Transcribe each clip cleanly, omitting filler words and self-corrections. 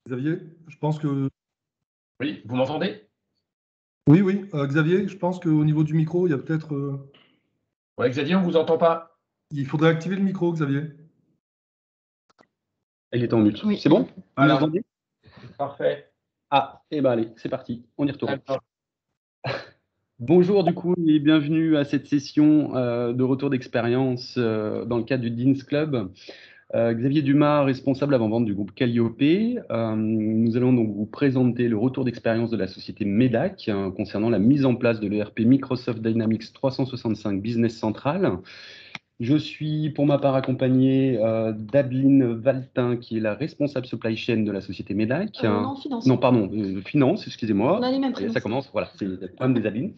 Xavier, je pense que... Oui, vous m'entendez? Oui, oui, Xavier, je pense qu'au niveau du micro, il y a peut-être... Ouais, Xavier, on vous entend pas. il faudrait activer le micro, Xavier. Elle est en mute. Oui. C'est bon? Vous Voilà. m'entendez? Parfait. Ah, et ben allez, c'est parti, on y retourne. Alors, Bonjour du coup et bienvenue à cette session de retour d'expérience dans le cadre du Dean's Club. Xavier Dumas, responsable avant-vente du groupe Calliope. Nous allons donc vous présenter le retour d'expérience de la société MEDAC concernant la mise en place de l'ERP Microsoft Dynamics 365 Business Central. Je suis pour ma part accompagné d'Adeline Valtin, qui est la responsable supply chain de la société MEDAC. Non, finance. Non, pardon, finance, excusez-moi. On a les mêmes prénoms. Ça commence, voilà, c'est le problème des Adeline.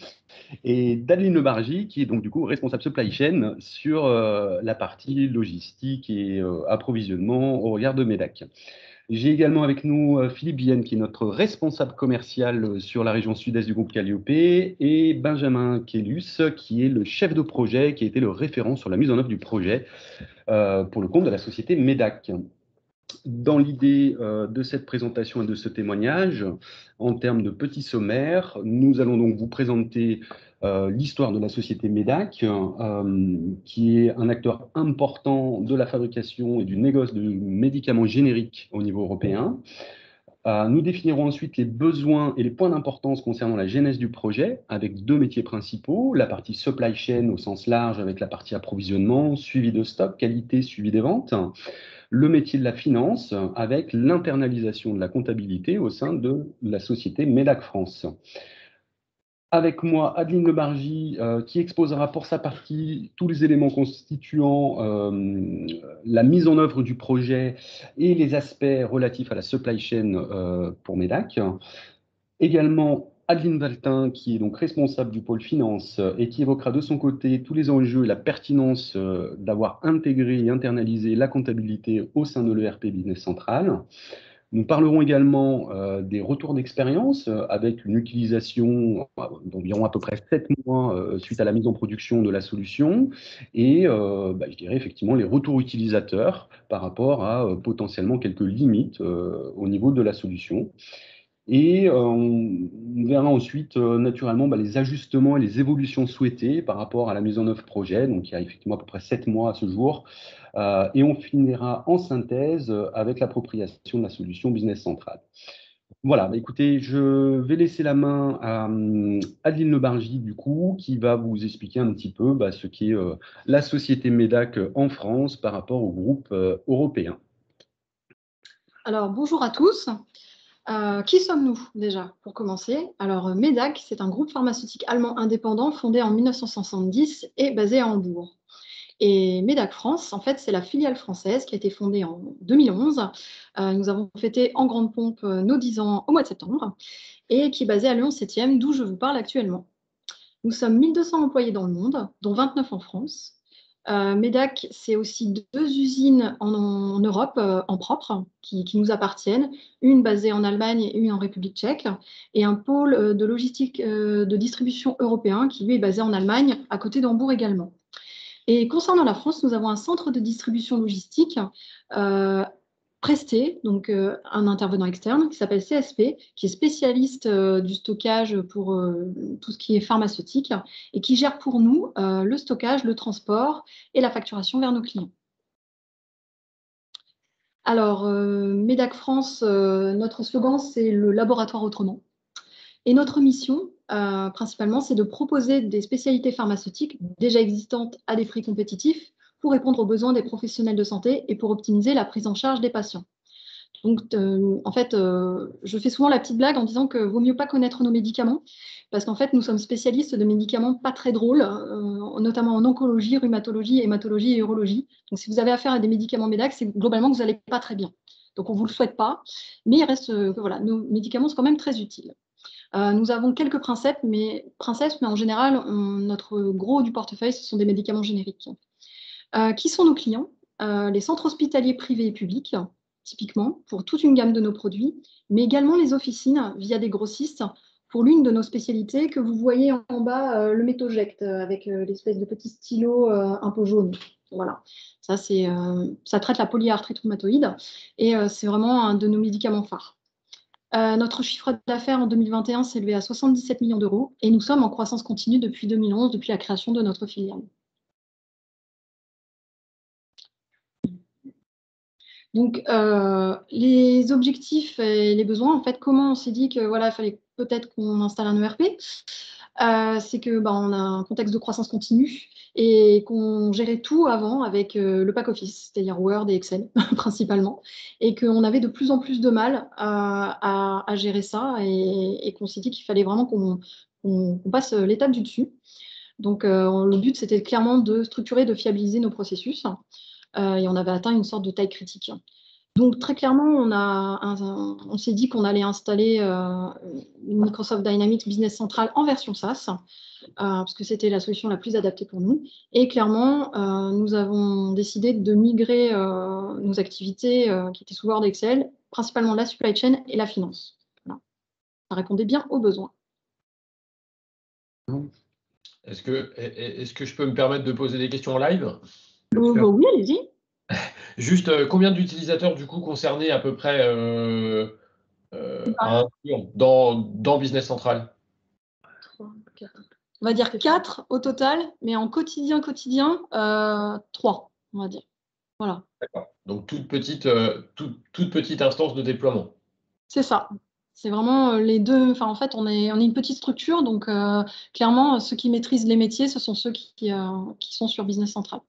Et d'Adeline Lebargy, qui est donc du coup responsable supply chain sur la partie logistique et approvisionnement au regard de MEDAC. J'ai également avec nous Philippe Vienne, qui est notre responsable commercial sur la région sud-est du groupe Calliope, et Benjamin Kélus, qui est le chef de projet, qui a été le référent sur la mise en œuvre du projet pour le compte de la société MEDAC. Dans l'idée de cette présentation et de ce témoignage, en termes de petit sommaire, nous allons donc vous présenter l'histoire de la société MEDAC, qui est un acteur important de la fabrication et du négoce de médicaments génériques au niveau européen. Nous définirons ensuite les besoins et les points d'importance concernant la genèse du projet, avec deux métiers principaux, la partie supply chain au sens large, avec la partie approvisionnement, suivi de stock, qualité, suivi des ventes, le métier de la finance, avec l'internalisation de la comptabilité au sein de la société MEDAC France. Avec moi, Adeline Lebargy, qui exposera pour sa partie tous les éléments constituant la mise en œuvre du projet et les aspects relatifs à la supply chain pour MEDAC. Également, Adeline Valtin, qui est donc responsable du pôle finance et qui évoquera de son côté tous les enjeux et la pertinence d'avoir intégré et internalisé la comptabilité au sein de l'ERP Business Central. Nous parlerons également des retours d'expérience avec une utilisation d'environ à peu près 7 mois suite à la mise en production de la solution et je dirais effectivement les retours utilisateurs par rapport à potentiellement quelques limites au niveau de la solution. Et on verra ensuite naturellement les ajustements et les évolutions souhaitées par rapport à la mise en œuvre projet. Donc il y a effectivement à peu près 7 mois à ce jour. Et on finira en synthèse avec l'appropriation de la solution Business Central. Voilà, écoutez, je vais laisser la main à Adeline Lebargy, du coup, qui va vous expliquer un petit peu ce qu'est la société MEDAC en France par rapport au groupe européen. Alors, bonjour à tous. Qui sommes-nous déjà, pour commencer? Alors, MEDAC, c'est un groupe pharmaceutique allemand indépendant fondé en 1970 et basé à Hambourg. Et MEDAC France, en fait, c'est la filiale française qui a été fondée en 2011. Nous avons fêté en grande pompe nos 10 ans au mois de septembre et qui est basée à Lyon 7e, d'où je vous parle actuellement. Nous sommes 1200 employés dans le monde, dont 29 en France. MEDAC, c'est aussi 2 usines en Europe en propre qui nous appartiennent, une basée en Allemagne et une en République tchèque, et un pôle de logistique de distribution européen qui lui est basé en Allemagne, à côté d'Hambourg également. Et concernant la France, nous avons un centre de distribution logistique Presté, donc un intervenant externe qui s'appelle CSP, qui est spécialiste du stockage pour tout ce qui est pharmaceutique et qui gère pour nous le stockage, le transport et la facturation vers nos clients. Alors, MEDAC France, notre slogan, c'est le laboratoire autrement. Et notre mission, principalement, c'est de proposer des spécialités pharmaceutiques déjà existantes à des prix compétitifs pour répondre aux besoins des professionnels de santé et pour optimiser la prise en charge des patients. Donc, en fait, je fais souvent la petite blague en disant que vaut mieux pas connaître nos médicaments, parce qu'en fait, nous sommes spécialistes de médicaments pas très drôles, notamment en oncologie, rhumatologie, hématologie et urologie. Donc, si vous avez affaire à des médicaments MEDAC, c'est globalement que vous n'allez pas très bien. Donc, on ne vous le souhaite pas, mais il reste que voilà, nos médicaments sont quand même très utiles. Nous avons quelques princesses, mais en général, notre gros du portefeuille, ce sont des médicaments génériques. Qui sont nos clients? Les centres hospitaliers privés et publics, typiquement, pour toute une gamme de nos produits, mais également les officines via des grossistes pour l'une de nos spécialités que vous voyez en bas, le Métoject, avec l'espèce de petit stylo un peu jaune. Voilà, ça traite la polyarthrite rhumatoïde et c'est vraiment un de nos médicaments phares. Notre chiffre d'affaires en 2021 s'est élevé à 77 millions d'euros et nous sommes en croissance continue depuis 2011, depuis la création de notre filiale. Donc, les objectifs et les besoins, en fait, comment on s'est dit que voilà, il fallait peut-être qu'on installe un ERP. C'est que on a un contexte de croissance continue et qu'on gérait tout avant avec le pack office, c'est-à-dire Word et Excel principalement, et qu'on avait de plus en plus de mal à gérer ça et qu'on s'est dit qu'il fallait vraiment qu'on passe l'étape du dessus. Donc le but c'était clairement de structurer, de fiabiliser nos processus et on avait atteint une sorte de taille critique. Donc très clairement, on s'est dit qu'on allait installer Microsoft Dynamics Business Central en version SaaS, parce que c'était la solution la plus adaptée pour nous. Et clairement, nous avons décidé de migrer nos activités qui étaient sous Word et Excel, principalement la supply chain et la finance. Voilà. Ça répondait bien aux besoins. Est-ce que je peux me permettre de poser des questions en live? Oui, allez-y. Juste, combien d'utilisateurs du coup concernés à peu près à inclure dans Business Central? On va dire 4 au total, mais en quotidien, 3, on va dire. Voilà. D'accord. Donc toute petite instance de déploiement. C'est ça. C'est vraiment les deux. Enfin, en fait, on est une petite structure, donc clairement, ceux qui maîtrisent les métiers, ce sont ceux qui sont sur Business Central.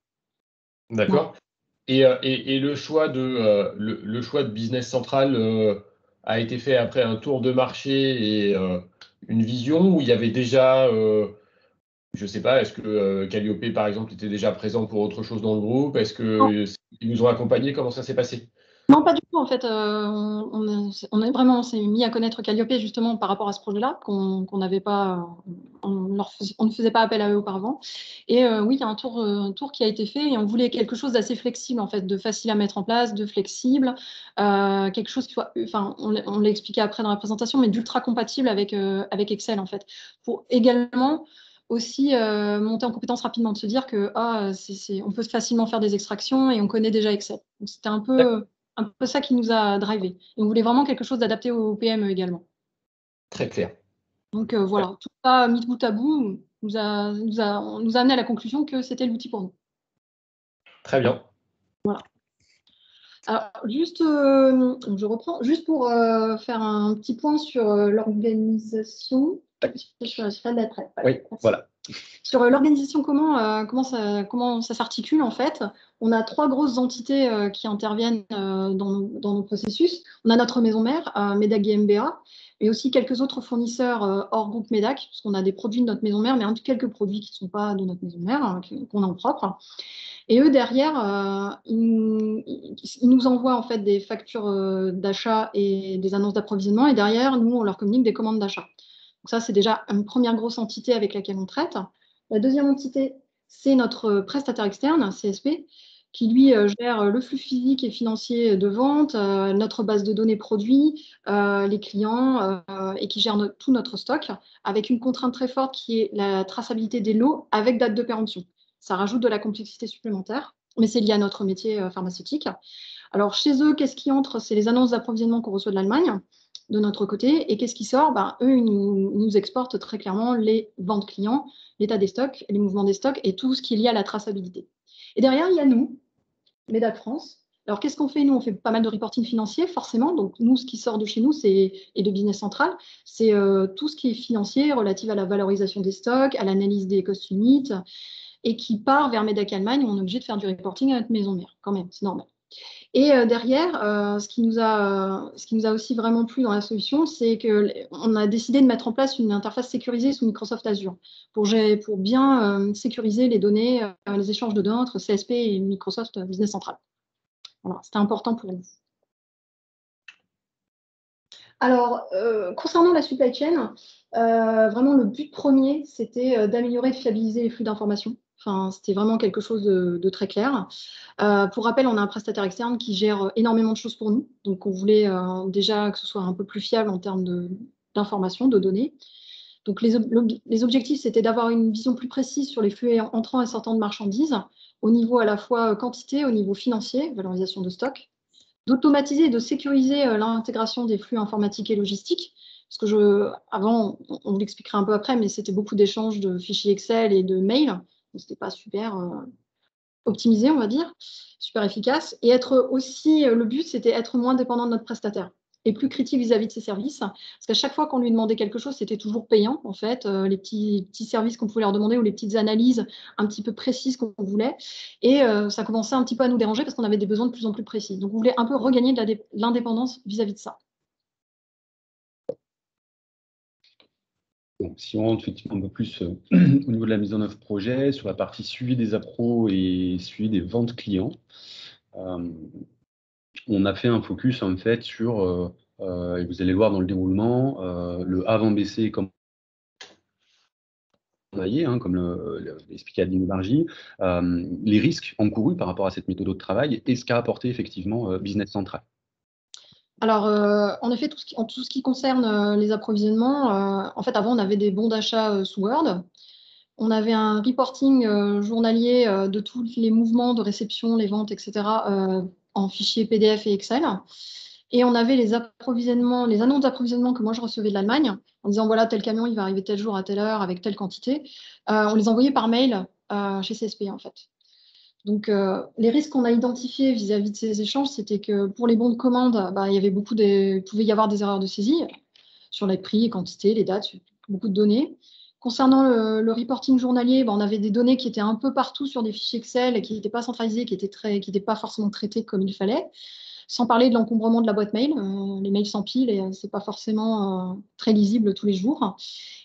D'accord. Et le choix de Business Central a été fait après un tour de marché et une vision où il y avait déjà, je ne sais pas, est-ce que Calliope, par exemple, était déjà présent pour autre chose dans le groupe? Est-ce qu'ils nous ont accompagnés? Comment ça s'est passé? Non, pas du tout. En fait, on s'est mis à connaître Calliope justement par rapport à ce projet-là, qu'on n'avait pas, on ne faisait pas appel à eux auparavant. Et oui, il y a un tour qui a été fait et on voulait quelque chose d'assez flexible, en fait, de facile à mettre en place, de flexible, quelque chose qui soit, enfin, on l'a expliqué après dans la présentation, mais d'ultra compatible avec Excel, en fait, pour également aussi monter en compétence rapidement, de se dire que on peut facilement faire des extractions et on connaît déjà Excel. Donc c'était un peu ça qui nous a drivé. Et on voulait vraiment quelque chose d'adapté au PME également. Très clair. Donc voilà, tout ça mis bout à bout nous a amené à la conclusion que c'était l'outil pour nous. Très bien. Voilà. Alors, juste, je reprends, juste pour faire un petit point sur l'organisation. Oui, voilà. Sur l'organisation, comment ça s'articule en fait? On a 3 grosses entités qui interviennent dans nos processus. On a notre maison mère, MEDAC GmbH, mais aussi quelques autres fournisseurs hors groupe MEDAC, parce qu'on a des produits de notre maison mère, mais quelques produits qui ne sont pas de notre maison mère, qu'on a en propre. Et eux, derrière, ils nous envoient en fait des factures d'achat et des annonces d'approvisionnement. Et derrière, nous, on leur communique des commandes d'achat. Donc ça, c'est déjà une première grosse entité avec laquelle on traite. La deuxième entité, c'est notre prestataire externe, CSP, qui lui gère le flux physique et financier de vente, notre base de données produits, les clients et qui gère tout notre stock, avec une contrainte très forte qui est la traçabilité des lots avec date de péremption. Ça rajoute de la complexité supplémentaire, mais c'est lié à notre métier pharmaceutique. Alors chez eux, qu'est-ce qui entre? C'est les annonces d'approvisionnement qu'on reçoit de l'Allemagne, de notre côté. Et qu'est-ce qui sort? Eux, ils nous exportent très clairement les ventes clients, l'état des stocks, les mouvements des stocks et tout ce qui est lié à la traçabilité. Et derrière, il y a nous, MEDAC France. Alors, qu'est-ce qu'on fait? Nous, on fait pas mal de reporting financier, forcément. Donc, nous, ce qui sort de chez nous, et de Business Central, c'est tout ce qui est financier relatif à la valorisation des stocks, à l'analyse des cost units, et qui part vers MEDAC Allemagne, où on est obligé de faire du reporting à notre maison mère, quand même, c'est normal. Et derrière, ce qui nous a aussi vraiment plu dans la solution, c'est qu'on a décidé de mettre en place une interface sécurisée sous Microsoft Azure pour bien sécuriser les données, les échanges de données entre CSP et Microsoft Business Central. Voilà, c'était important pour nous. Alors, concernant la supply chain, vraiment le but premier, c'était d'améliorer et de fiabiliser les flux d'informations. Enfin, c'était vraiment quelque chose de très clair. Pour rappel, on a un prestataire externe qui gère énormément de choses pour nous. Donc, on voulait déjà que ce soit un peu plus fiable en termes d'informations, de données. Donc, les objectifs, c'était d'avoir une vision plus précise sur les flux entrants et sortants de marchandises, au niveau à la fois quantité, au niveau financier, valorisation de stock, d'automatiser et de sécuriser l'intégration des flux informatiques et logistiques. Parce que avant, on vous l'expliquera un peu après, mais c'était beaucoup d'échanges de fichiers Excel et de mails. Donc, c'était pas super optimisé, on va dire, super efficace. Et être aussi, le but, c'était être moins dépendant de notre prestataire et plus critique vis-à-vis de ses services. Parce qu'à chaque fois qu'on lui demandait quelque chose, c'était toujours payant, en fait, les petits services qu'on pouvait leur demander ou les petites analyses un petit peu précises qu'on voulait. Et ça commençait un petit peu à nous déranger parce qu'on avait des besoins de plus en plus précis. Donc, on voulait un peu regagner de l'indépendance vis-à-vis de ça. Donc, si on rentre effectivement un peu plus au niveau de la mise en œuvre projet, sur la partie suivi des appros et suivi des ventes clients, on a fait un focus en fait sur, et vous allez le voir dans le déroulement, le avant BC comme comme l'expliquait Adeline Bargy, les risques encourus par rapport à cette méthode de travail et ce qu'a apporté effectivement Business Central. Alors, en effet, en tout ce qui concerne les approvisionnements, en fait, avant, on avait des bons d'achat sous Word. On avait un reporting journalier de tous les mouvements de réception, les ventes, etc., en fichier PDF et Excel. Et on avait les approvisionnements, les annonces d'approvisionnement que moi je recevais de l'Allemagne, en disant voilà, tel camion, il va arriver tel jour à telle heure avec telle quantité. On les envoyait par mail chez CSP, en fait. Donc, les risques qu'on a identifiés vis-à-vis de ces échanges, c'était que pour les bons de commande, il y avait il pouvait y avoir des erreurs de saisie sur les prix, les quantités, les dates, beaucoup de données. Concernant le reporting journalier, on avait des données qui étaient un peu partout sur des fichiers Excel et qui n'étaient pas centralisés, qui n'étaient pas forcément traitées comme il fallait. Sans parler de l'encombrement de la boîte mail, les mails s'empilent et ce n'est pas forcément très lisible tous les jours.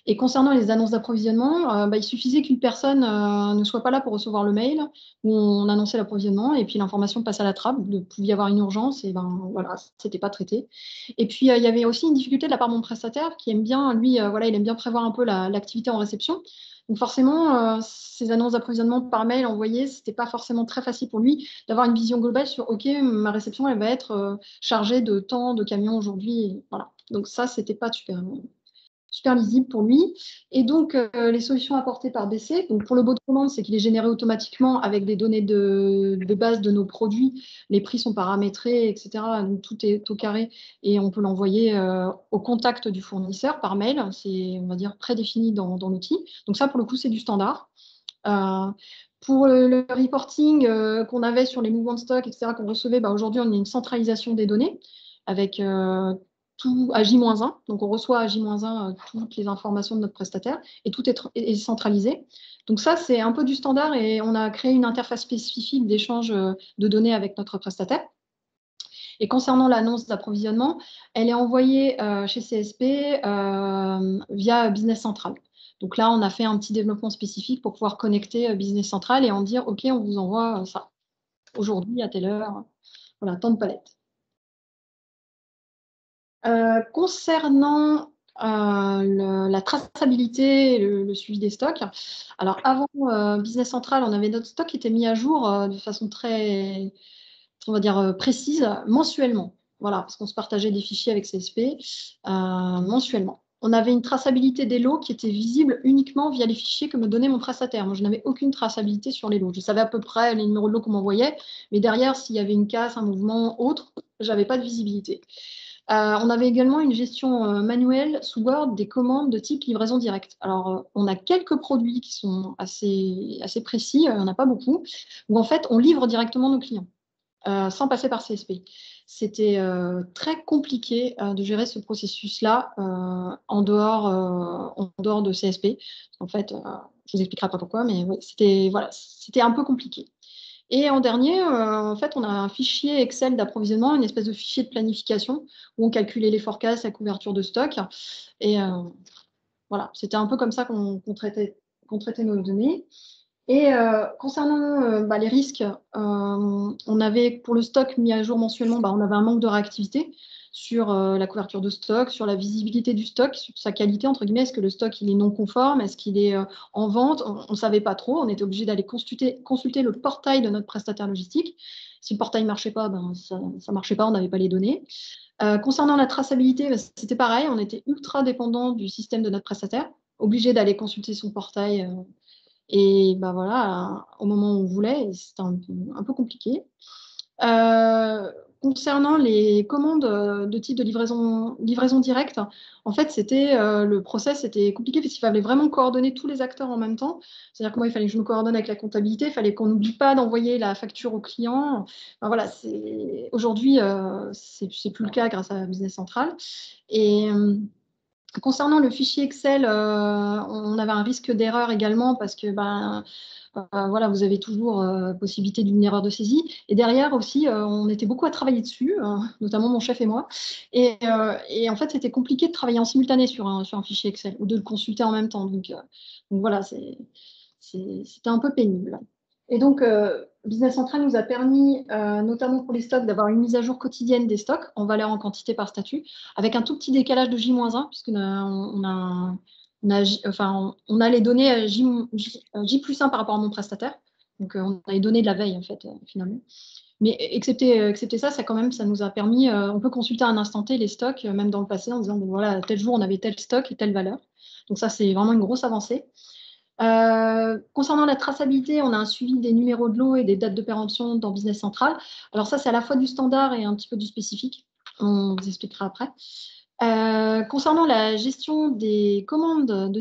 Et concernant les annonces d'approvisionnement, il suffisait qu'une personne ne soit pas là pour recevoir le mail où on annonçait l'approvisionnement et puis l'information passe à la trappe. Il pouvait y avoir une urgence et voilà, c'était pas traité. Et puis il y avait aussi une difficulté de la part de mon prestataire qui aime bien, lui, il aime bien prévoir un peu l'activité en réception. Donc forcément, ces annonces d'approvisionnement par mail envoyées, c'était pas forcément très facile pour lui d'avoir une vision globale sur OK, ma réception, elle va être chargée de tant de camions aujourd'hui. Voilà. Donc ça, c'était pas super lisible pour lui. Et donc, les solutions apportées par BC, donc pour le beau de commande, c'est qu'il est généré automatiquement avec des données de base de nos produits. Les prix sont paramétrés, etc. Donc, tout est au carré et on peut l'envoyer au contact du fournisseur par mail. C'est, on va dire, prédéfini dans l'outil. Donc ça, pour le coup, c'est du standard. Pour le reporting qu'on avait sur les mouvements de stock, etc., qu'on recevait, aujourd'hui, on a une centralisation des données avec tout à J-1. Donc, on reçoit à J-1 toutes les informations de notre prestataire et tout est centralisé. Donc, ça, c'est un peu du standard et on a créé une interface spécifique d'échange de données avec notre prestataire. Et concernant l'annonce d'approvisionnement, elle est envoyée chez CSP via Business Central. Donc là, on a fait un petit développement spécifique pour pouvoir connecter Business Central et en dire, OK, on vous envoie ça aujourd'hui à telle heure. Voilà, tant de palettes. Concernant la traçabilité, le suivi des stocks, alors avant Business Central, on avait notre stock qui était mis à jour de façon très, on va dire, précise mensuellement. Voilà, parce qu'on se partageait des fichiers avec CSP mensuellement. On avait une traçabilité des lots qui était visible uniquement via les fichiers que me donnait mon prestataire. Moi, je n'avais aucune traçabilité sur les lots. Je savais à peu près les numéros de lots qu'on m'envoyait, mais derrière, s'il y avait une casse, un mouvement autre, je n'avais pas de visibilité. On avait également une gestion manuelle sous Word des commandes de type livraison directe. Alors, on a quelques produits qui sont assez précis, il n'y en a pas beaucoup, où en fait, on livre directement nos clients, sans passer par CSP. C'était très compliqué de gérer ce processus-là en dehors de CSP. En fait, je vous expliquerai pas pourquoi, mais ouais, c'était un peu compliqué. Et en dernier, en fait, on a un fichier Excel d'approvisionnement, une espèce de fichier de planification où on calculait les forecasts, la couverture de stock. Et voilà, c'était un peu comme ça qu'on traitait nos données. Et concernant les risques, on avait pour le stock mis à jour mensuellement, on avait un manque de réactivité sur la couverture de stock, sur la visibilité du stock, sur sa qualité, entre guillemets. Est-ce que le stock il est non conforme? Est-ce qu'il est en vente? On ne savait pas trop. On était obligé d'aller consulter le portail de notre prestataire logistique. Si le portail ne marchait pas, ça ne marchait pas, on n'avait pas les données. Concernant la traçabilité, c'était pareil. On était ultra dépendant du système de notre prestataire, obligé d'aller consulter son portail Et bah voilà, au moment où on voulait, c'était un peu compliqué. Concernant les commandes de type de livraison directe, en fait, le process était compliqué parce qu'il fallait vraiment coordonner tous les acteurs en même temps. C'est-à-dire que moi, il fallait que je me coordonne avec la comptabilité, il fallait qu'on n'oublie pas d'envoyer la facture au client. Enfin, voilà, aujourd'hui, c'est plus le cas grâce à Business Central. Et concernant le fichier Excel, on avait un risque d'erreur également parce que voilà, vous avez toujours possibilité d'une erreur de saisie. Et derrière aussi, on était beaucoup à travailler dessus, notamment mon chef et moi. Et en fait, c'était compliqué de travailler en simultané sur un fichier Excel ou de le consulter en même temps. Donc voilà, c'était un peu pénible. Et donc, Business Central nous a permis, notamment pour les stocks, d'avoir une mise à jour quotidienne des stocks en valeur, en quantité par statut, avec un tout petit décalage de J-1, puisqu'on on a les données J+1 par rapport à mon prestataire. Donc, on a les données de la veille, en fait, finalement. Mais excepté ça, quand même, ça nous a permis, on peut consulter à un instant T les stocks, même dans le passé, en disant, bon, voilà, tel jour, on avait tel stock et telle valeur. Donc ça, c'est vraiment une grosse avancée. Concernant la traçabilité, on a un suivi des numéros de lot et des dates de péremption dans Business Central. Alors ça, c'est à la fois du standard et un petit peu du spécifique. On vous expliquera après. Concernant la gestion des commandes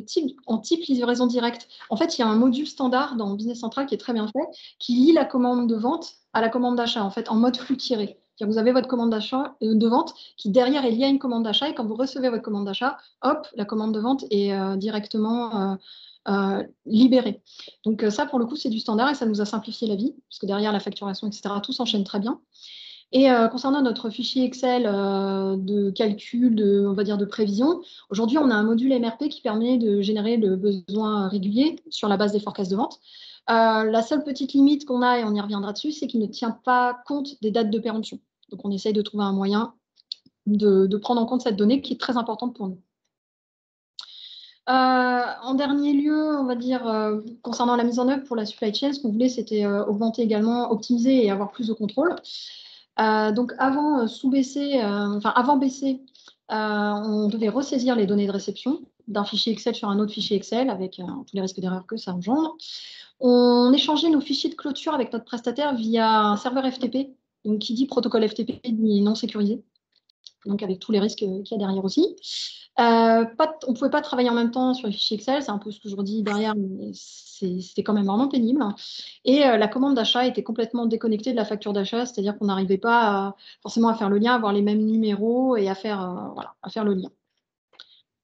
en type livraison directe, en fait, il y a un module standard dans Business Central qui est très bien fait, qui lie la commande de vente à la commande d'achat, en fait, en mode flux tiré. Vous avez votre commande d'achat de vente qui derrière est liée à une commande d'achat, et quand vous recevez votre commande d'achat, hop, la commande de vente est directement libérée. Donc ça, pour le coup, c'est du standard et ça nous a simplifié la vie, parce que derrière la facturation, etc., tout s'enchaîne très bien. Et concernant notre fichier Excel de calcul, on va dire de prévision, aujourd'hui, on a un module MRP qui permet de générer le besoin régulier sur la base des forecasts de vente. La seule petite limite qu'on a, et on y reviendra dessus, c'est qu'il ne tient pas compte des dates de péremption. Donc, on essaye de trouver un moyen de prendre en compte cette donnée qui est très importante pour nous. En dernier lieu, on va dire, concernant la mise en œuvre pour la supply chain, ce qu'on voulait, c'était augmenter également, optimiser et avoir plus de contrôle. Donc avant avant BC, on devait ressaisir les données de réception d'un fichier Excel sur un autre fichier Excel avec tous les risques d'erreur que ça engendre. On échangeait nos fichiers de clôture avec notre prestataire via un serveur FTP, donc qui dit protocole FTP dit non sécurisé, donc avec tous les risques qu'il y a derrière aussi. On ne pouvait pas travailler en même temps sur les fichiers Excel, c'est un peu ce que je redis derrière, mais c'était quand même vraiment pénible. Et la commande d'achat était complètement déconnectée de la facture d'achat, c'est-à-dire qu'on n'arrivait pas forcément à faire le lien, à avoir les mêmes numéros et à faire le lien.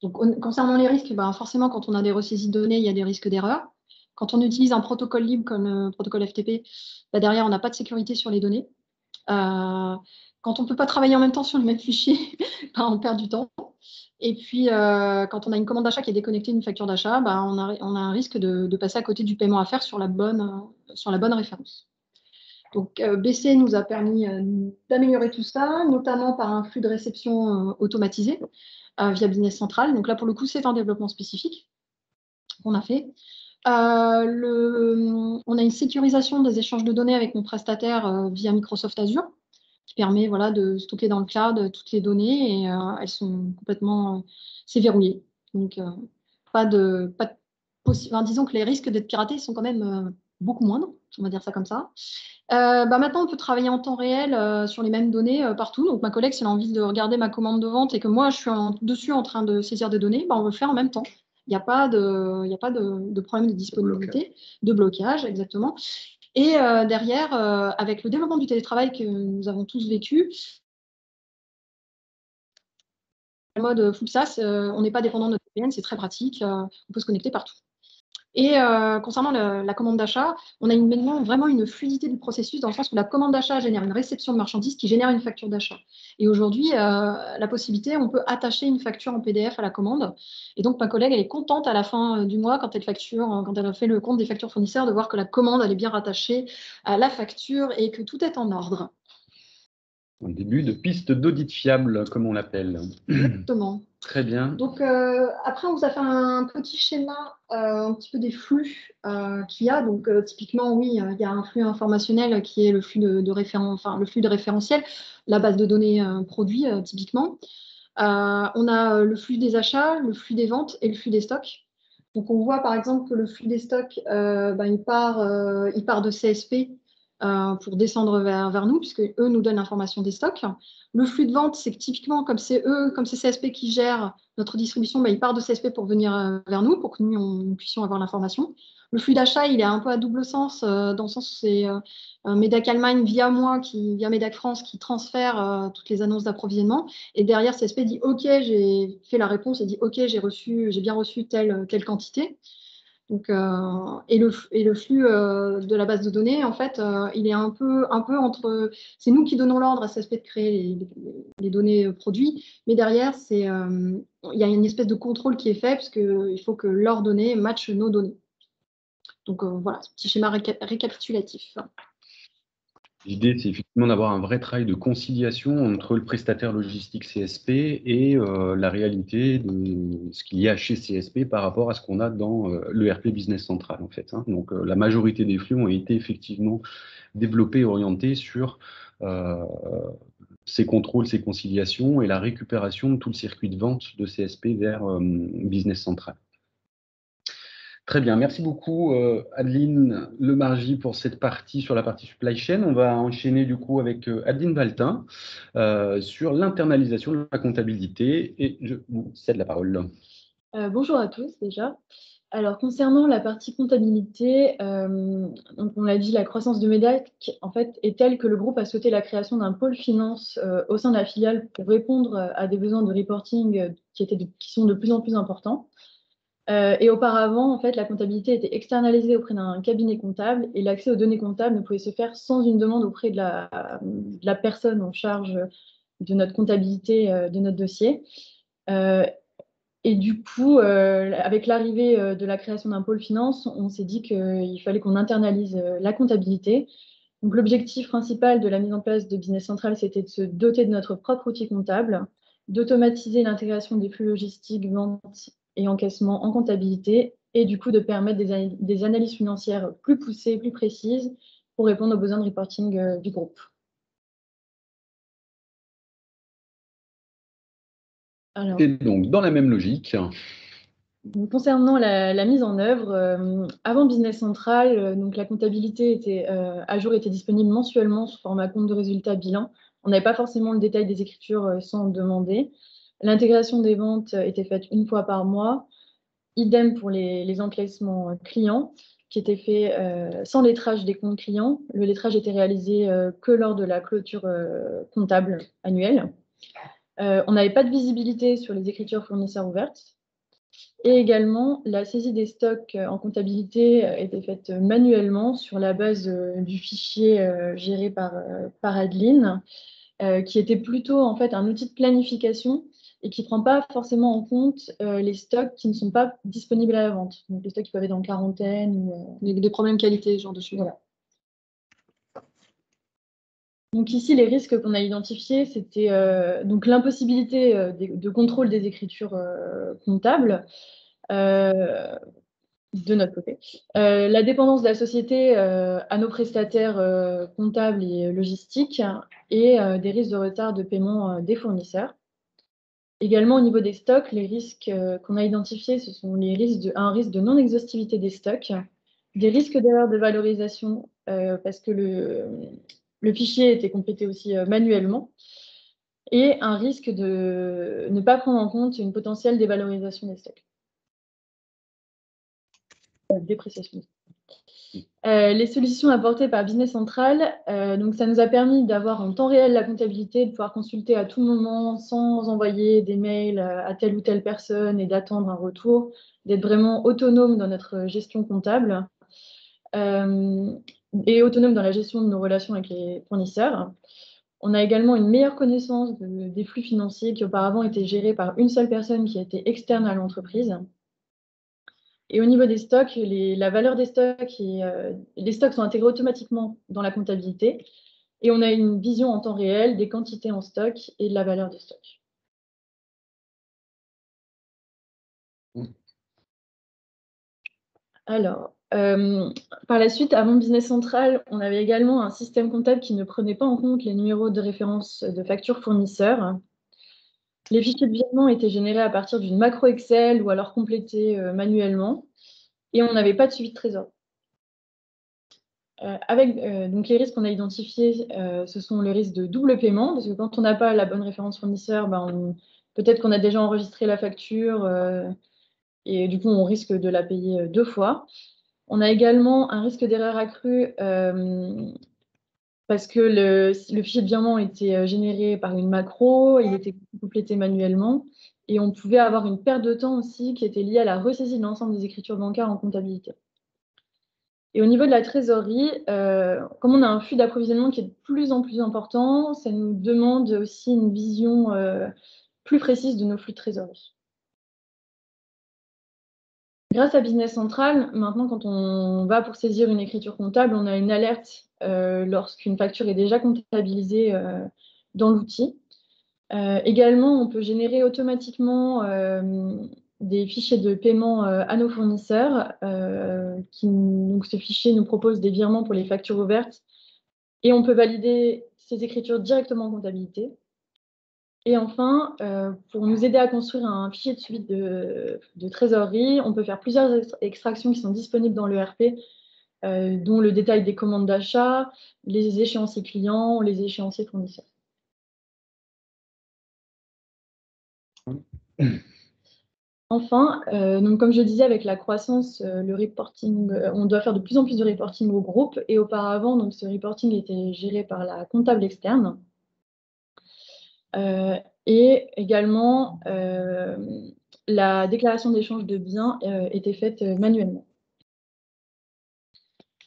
Donc, concernant les risques, forcément, quand on a des ressaisies de données, il y a des risques d'erreur. Quand on utilise un protocole libre comme le protocole FTP, derrière, on n'a pas de sécurité sur les données. Quand on ne peut pas travailler en même temps sur le même fichier, on perd du temps. Et puis, quand on a une commande d'achat qui est déconnectée d'une facture d'achat, on a un risque de passer à côté du paiement à faire sur la bonne référence. Donc, BC nous a permis d'améliorer tout ça, notamment par un flux de réception automatisé via Business Central. Donc là, pour le coup, c'est un développement spécifique qu'on a fait. On a une sécurisation des échanges de données avec mon prestataire via Microsoft Azure, qui permet de stocker dans le cloud toutes les données et elles sont complètement c'est verrouillé. Donc, disons que les risques d'être piratés sont quand même beaucoup moindres, on va dire ça comme ça. Maintenant, on peut travailler en temps réel sur les mêmes données partout. Donc, ma collègue, si elle a envie de regarder ma commande de vente et que moi, je suis dessus en train de saisir des données, on veut le faire en même temps. Il n'y a pas de problème de disponibilité, de blocage, exactement. Et derrière, avec le développement du télétravail que nous avons tous vécu, en mode full SaaS, on n'est pas dépendant de notre VPN, c'est très pratique, on peut se connecter partout. Et concernant la commande d'achat, on a maintenant vraiment une fluidité du processus dans le sens où la commande d'achat génère une réception de marchandises qui génère une facture d'achat. Et aujourd'hui, la possibilité, on peut attacher une facture en PDF à la commande. Et donc, ma collègue, elle est contente à la fin du mois, quand elle a fait le compte des factures fournisseurs, de voir que la commande, elle est bien rattachée à la facture et que tout est en ordre. Un début de piste d'audit fiable, comme on l'appelle. Exactement. Très bien. Donc, après, on vous a fait un petit schéma un petit peu des flux qu'il y a. Donc, typiquement, oui, il y a un flux informationnel qui est le flux de référentiel, la base de données produits, typiquement. On a le flux des achats, le flux des ventes et le flux des stocks. Donc, on voit par exemple que le flux des stocks, il part de CSP pour descendre vers nous, puisque eux nous donnent l'information des stocks. Le flux de vente, c'est que typiquement, comme c'est CSP qui gèrent notre distribution, il part de CSP pour venir vers nous, pour que nous puissions avoir l'information. Le flux d'achat, il est un peu à double sens, dans le sens où c'est MEDAC Allemagne via moi, via MEDAC France, qui transfère toutes les annonces d'approvisionnement. Et derrière, CSP dit OK, j'ai fait la réponse et dit OK, j'ai bien reçu telle quantité. Donc, et le flux de la base de données, en fait, il est un peu entre. C'est nous qui donnons l'ordre à CSP de créer les données produits, mais derrière, il y a une espèce de contrôle qui est fait, parce qu'il faut que leurs données matchent nos données. Donc voilà, ce petit schéma récapitulatif. L'idée, c'est effectivement d'avoir un vrai travail de conciliation entre le prestataire logistique CSP et la réalité de ce qu'il y a chez CSP par rapport à ce qu'on a dans l'ERP Business Central, en fait. Donc, la majorité des flux ont été effectivement développés et orientés sur ces contrôles, ces conciliations et la récupération de tout le circuit de vente de CSP vers Business Central. Très bien, merci beaucoup Adeline Lemargy pour cette partie sur la partie supply chain. On va enchaîner du coup avec Adeline Valtin sur l'internalisation de la comptabilité et je vous cède la parole. Bonjour à tous déjà. Alors concernant la partie comptabilité, donc on l'a dit, la croissance de MEDAC en fait est telle que le groupe a souhaité la création d'un pôle finance au sein de la filiale pour répondre à des besoins de reporting qui sont de plus en plus importants. Et auparavant, en fait, la comptabilité était externalisée auprès d'un cabinet comptable et l'accès aux données comptables ne pouvait se faire sans une demande auprès de la personne en charge de notre comptabilité, de notre dossier. Et du coup, avec l'arrivée de la création d'un pôle finance, on s'est dit qu'il fallait qu'on internalise la comptabilité. Donc, l'objectif principal de la mise en place de Business Central, c'était de se doter de notre propre outil comptable, d'automatiser l'intégration des flux logistiques, ventes et encaissement en comptabilité, et du coup de permettre des analyses financières plus poussées, plus précises, pour répondre aux besoins de reporting du groupe. Alors, et donc, dans la même logique. Donc, concernant la mise en œuvre, avant Business Central, donc la comptabilité à jour était disponible mensuellement sous format compte de résultat bilan. On n'avait pas forcément le détail des écritures sans demander. L'intégration des ventes était faite une fois par mois. Idem pour les encaissements clients, qui étaient faits sans lettrage des comptes clients. Le lettrage était réalisé que lors de la clôture comptable annuelle. On n'avait pas de visibilité sur les écritures fournisseurs ouvertes. Et également, la saisie des stocks en comptabilité était faite manuellement sur la base du fichier géré par Adeline, qui était plutôt en fait un outil de planification et qui ne prend pas forcément en compte les stocks qui ne sont pas disponibles à la vente. Donc les stocks qui peuvent être en quarantaine ou des problèmes qualité, ce genre de choses. Voilà. Donc ici, les risques qu'on a identifiés, c'était donc l'impossibilité de contrôle des écritures comptables de notre côté. La dépendance de la société à nos prestataires comptables et logistiques et des risques de retard de paiement des fournisseurs. Également, au niveau des stocks, les risques qu'on a identifiés, ce sont un risque de non-exhaustivité des stocks, des risques d'erreur de valorisation parce que le fichier était complété aussi manuellement, et un risque de ne pas prendre en compte une potentielle dévalorisation des stocks. Dépréciation. Les solutions apportées par Business Central, donc ça nous a permis d'avoir en temps réel la comptabilité, de pouvoir consulter à tout moment sans envoyer des mails à telle ou telle personne et d'attendre un retour, d'être vraiment autonome dans notre gestion comptable et autonome dans la gestion de nos relations avec les fournisseurs. On a également une meilleure connaissance des flux financiers qui auparavant étaient gérés par une seule personne qui était externe à l'entreprise. Et au niveau des stocks, la valeur des stocks, les stocks sont intégrés automatiquement dans la comptabilité. Et on a une vision en temps réel des quantités en stock et de la valeur des stocks. Alors, par la suite, avant Business Central, on avait également un système comptable qui ne prenait pas en compte les numéros de référence de factures fournisseurs. Les fichiers de virement étaient générés à partir d'une macro Excel ou alors complétés manuellement. Et on n'avait pas de suivi de trésor. Donc les risques qu'on a identifiés, ce sont les risques de double paiement, parce que quand on n'a pas la bonne référence fournisseur, peut-être qu'on a déjà enregistré la facture et du coup on risque de la payer 2 fois. On a également un risque d'erreur accrue parce que le fichier de virement était généré par une macro, il était complété manuellement et on pouvait avoir une perte de temps aussi qui était liée à la ressaisie de l'ensemble des écritures bancaires en comptabilité. Et au niveau de la trésorerie, comme on a un flux d'approvisionnement qui est de plus en plus important, ça nous demande aussi une vision plus précise de nos flux de trésorerie. Grâce à Business Central, maintenant, quand on va pour saisir une écriture comptable, on a une alerte lorsqu'une facture est déjà comptabilisée dans l'outil. Également, on peut générer automatiquement des fichiers de paiement à nos fournisseurs. Donc, ce fichier nous propose des virements pour les factures ouvertes et on peut valider ces écritures directement en comptabilité. Et enfin, pour nous aider à construire un fichier de suivi de trésorerie, on peut faire plusieurs extractions qui sont disponibles dans l'ERP, dont le détail des commandes d'achat, les échéanciers clients, les échéanciers fournisseurs. Enfin, donc comme je disais, avec la croissance, le reporting, on doit faire de plus en plus de reporting au groupe. Et auparavant, donc, ce reporting était géré par la comptable externe. Et également, la déclaration d'échange de biens était faite manuellement.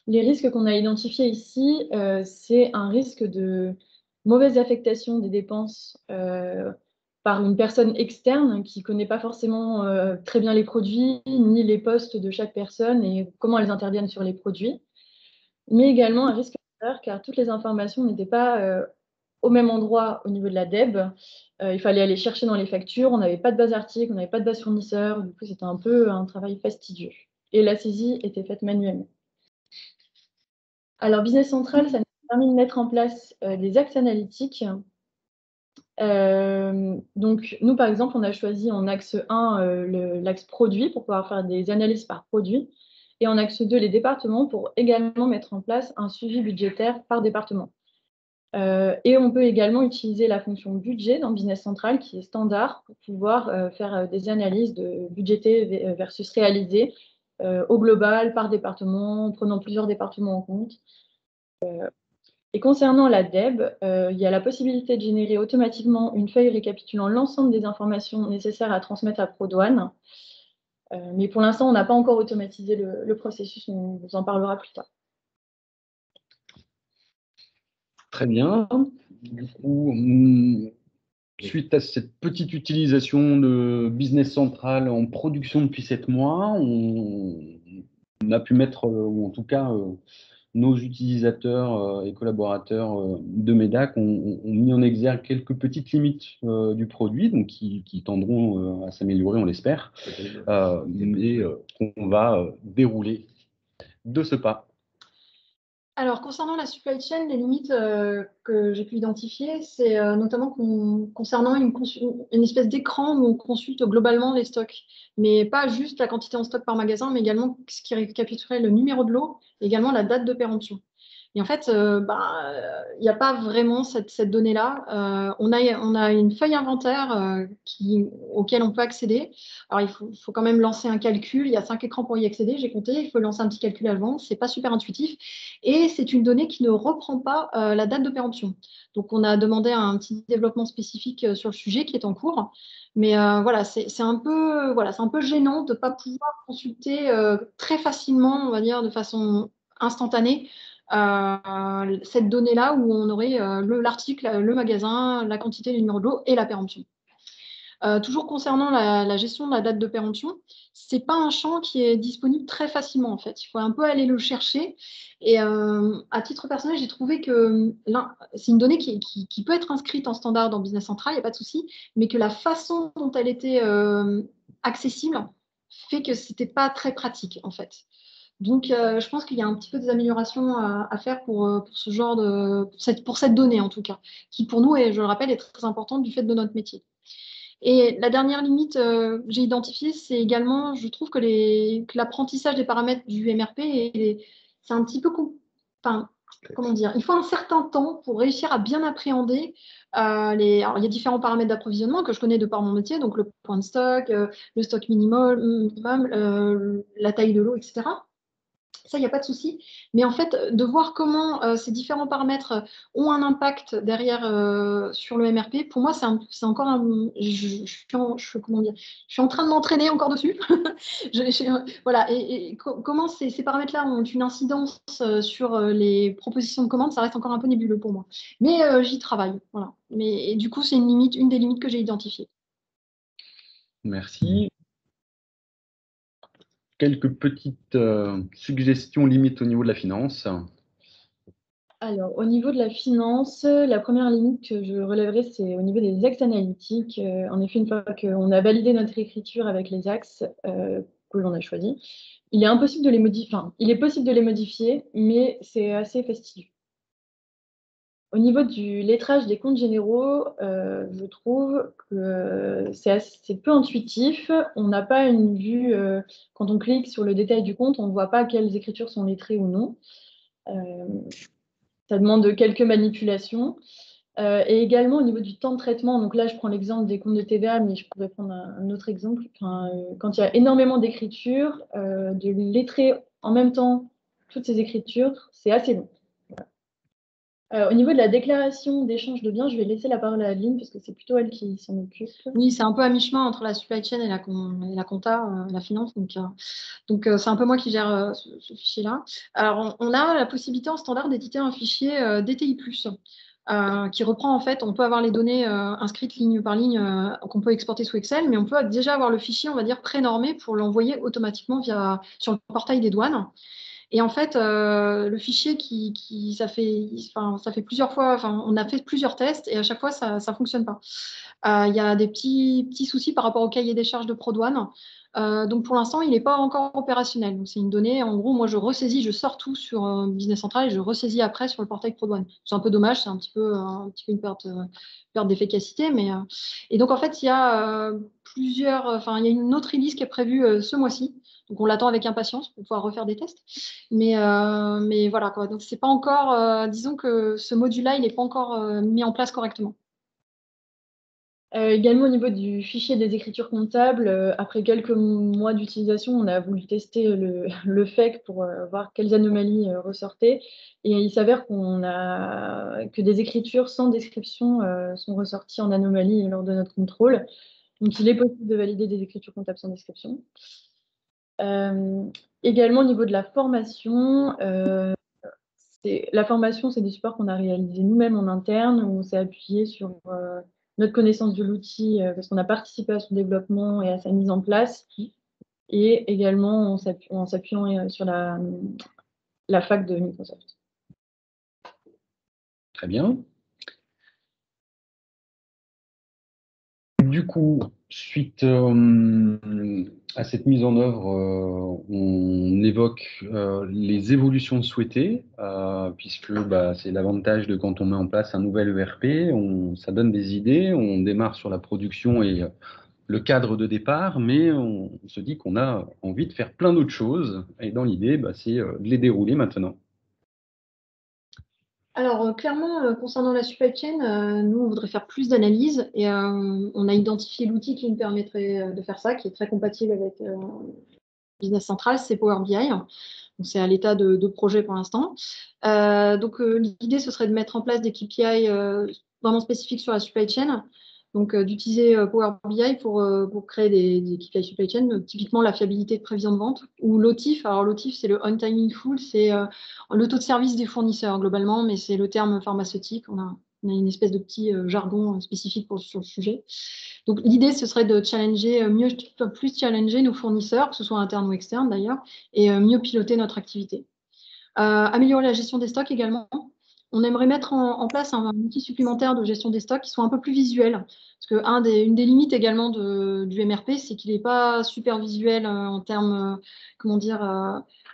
Les risques qu'on a identifiés ici, c'est un risque de mauvaise affectation des dépenses par une personne externe qui ne connaît pas forcément très bien les produits, ni les postes de chaque personne et comment elles interviennent sur les produits. Mais également un risque d'erreur car toutes les informations n'étaient pas au même endroit au niveau de la DEB. Il fallait aller chercher dans les factures, on n'avait pas de base article, on n'avait pas de base fournisseur, du coup c'était un peu un travail fastidieux. Et la saisie était faite manuellement. Alors Business Central, ça nous a permis de mettre en place des axes analytiques. Donc nous par exemple, on a choisi en axe 1 l'axe produit pour pouvoir faire des analyses par produit et en axe 2 les départements pour également mettre en place un suivi budgétaire par département. Et on peut également utiliser la fonction budget dans Business Central qui est standard pour pouvoir faire des analyses de budgété versus réalisé au global, par département, en prenant plusieurs départements en compte. Et concernant la DEB, il y a la possibilité de générer automatiquement une feuille récapitulant l'ensemble des informations nécessaires à transmettre à ProDouane. Mais pour l'instant, on n'a pas encore automatisé le processus, on vous en parlera plus tard. Très bien. Du coup, suite à cette petite utilisation de Business Central en production depuis 7 mois, on a pu mettre, ou en tout cas, nos utilisateurs et collaborateurs de MEDAC ont mis en exergue quelques petites limites du produit, donc qui tendront à s'améliorer, on l'espère, mais qu'on va dérouler de ce pas. Alors, concernant la supply chain, les limites que j'ai pu identifier, c'est notamment concernant une espèce d'écran où on consulte globalement les stocks, mais pas juste la quantité en stock par magasin, mais également ce qui récapitulerait le numéro de lot et également la date de péremption. Et en fait, il n'y a pas vraiment cette donnée-là. On a une feuille inventaire auquel on peut accéder. Alors, il faut quand même lancer un calcul. Il y a 5 écrans pour y accéder, j'ai compté. Il faut lancer un petit calcul avant. Ce n'est pas super intuitif. Et c'est une donnée qui ne reprend pas la date de péremption. Donc, on a demandé un petit développement spécifique sur le sujet qui est en cours. Mais voilà, c'est un peu gênant de ne pas pouvoir consulter très facilement, on va dire, de façon instantanée, cette donnée-là où on aurait l'article, le magasin, la quantité, le numéro de lot et la péremption. Toujours concernant la gestion de la date de péremption, ce n'est pas un champ qui est disponible très facilement en fait. Il faut un peu aller le chercher. Et à titre personnel, j'ai trouvé que c'est une donnée qui peut être inscrite en standard dans Business Central, il n'y a pas de souci, mais que la façon dont elle était accessible fait que ce n'était pas très pratique en fait. Donc, je pense qu'il y a un petit peu des améliorations à faire pour ce genre pour cette donnée en tout cas, qui pour nous, et je le rappelle, est très importante du fait de notre métier. Et la dernière limite que j'ai identifiée, c'est également, je trouve que l'apprentissage des paramètres du MRP, c'est un petit peu, enfin, comment dire, il faut un certain temps pour réussir à bien appréhender alors, il y a différents paramètres d'approvisionnement que je connais de par mon métier, donc le point de stock, le stock minimum, la taille de l'eau, etc. Ça, il n'y a pas de souci. Mais en fait, de voir comment ces différents paramètres ont un impact derrière sur le MRP, pour moi, c'est encore un. Comment dire, je suis en train de m'entraîner encore dessus. Voilà. Et comment ces paramètres-là ont une incidence sur les propositions de commande, ça reste encore un peu nébuleux pour moi. Mais j'y travaille. Voilà. Et du coup, c'est une des limites que j'ai identifiées. Merci. Quelques petites suggestions limites au niveau de la finance. Alors, au niveau de la finance, la première limite que je relèverai, c'est au niveau des axes analytiques. En effet, une fois qu'on a validé notre écriture avec les axes que l'on a choisis, il est impossible de les modifier. Enfin, il est possible de les modifier, mais c'est assez fastidieux. Au niveau du lettrage des comptes généraux, je trouve que c'est peu intuitif. On n'a pas une vue, quand on clique sur le détail du compte, on ne voit pas quelles écritures sont lettrées ou non. Ça demande quelques manipulations. Et également au niveau du temps de traitement, donc là je prends l'exemple des comptes de TVA, mais je pourrais prendre un autre exemple. Quand il y a énormément d'écritures, de lettrer en même temps toutes ces écritures, c'est assez long. Au niveau de la déclaration d'échange de biens, je vais laisser la parole à Adeline parce que c'est plutôt elle qui s'en occupe. Oui, c'est un peu à mi-chemin entre la supply chain et la compta, la finance. Donc c'est un peu moi qui gère ce fichier-là. Alors, on a la possibilité en standard d'éditer un fichier DTI+, qui reprend en fait, on peut avoir les données inscrites ligne par ligne qu'on peut exporter sous Excel, mais on peut déjà avoir le fichier, on va dire, prénormé pour l'envoyer automatiquement sur le portail des douanes. Et en fait, le fichier ça fait plusieurs fois, on a fait plusieurs tests et à chaque fois, ça ne fonctionne pas. Il y a des petits soucis par rapport au cahier des charges de ProDouane. Donc pour l'instant, il n'est pas encore opérationnel. Donc c'est une donnée, en gros, moi je ressaisis, je sors tout sur Business Central et je ressaisis après sur le portail ProDouane. C'est un peu dommage, c'est un petit peu une perte d'efficacité. Et donc en fait, il y a il y a une autre release qui est prévue ce mois-ci. Donc on l'attend avec impatience pour pouvoir refaire des tests. Mais voilà quoi. Donc c'est pas encore, disons que ce module-là, il n'est pas encore mis en place correctement. Également au niveau du fichier des écritures comptables, après quelques mois d'utilisation, on a voulu tester le FEC pour voir quelles anomalies ressortaient. Et il s'avère que des écritures sans description sont ressorties en anomalie lors de notre contrôle. Donc il est possible de valider des écritures comptables sans description. Également au niveau de la formation, la formation, c'est des supports qu'on a réalisés nous-mêmes en interne, où on s'est appuyé sur notre connaissance de l'outil, parce qu'on a participé à son développement et à sa mise en place, et également en s'appuyant sur la fac de Microsoft. Très bien. Du coup, suite à cette mise en œuvre, on évoque les évolutions souhaitées, puisque c'est l'avantage de quand on met en place un nouvel ERP, ça donne des idées, on démarre sur la production et le cadre de départ, mais on se dit qu'on a envie de faire plein d'autres choses, et dans l'idée, c'est de les dérouler maintenant. Alors, clairement, concernant la supply chain, nous, on voudrait faire plus d'analyse et on a identifié l'outil qui nous permettrait de faire ça, qui est très compatible avec Business Central, c'est Power BI. Donc, c'est à l'état de projet pour l'instant. Donc, l'idée, ce serait de mettre en place des KPI vraiment spécifiques sur la supply chain. Donc, d'utiliser Power BI pour créer des KPI supply chain, typiquement la fiabilité de prévision de vente, ou l'OTIF. Alors, l'OTIF, c'est le On Time in Full, c'est le taux de service des fournisseurs globalement, mais c'est le terme pharmaceutique. On a une espèce de petit jargon spécifique sur le sujet. Donc, l'idée, ce serait de challenger, plus challenger nos fournisseurs, que ce soit internes ou externes d'ailleurs, et mieux piloter notre activité. Améliorer la gestion des stocks également. on aimerait mettre en place un outil supplémentaire de gestion des stocks qui soit un peu plus visuel. Parce une des limites également du MRP, c'est qu'il n'est pas super visuel en termes, comment dire,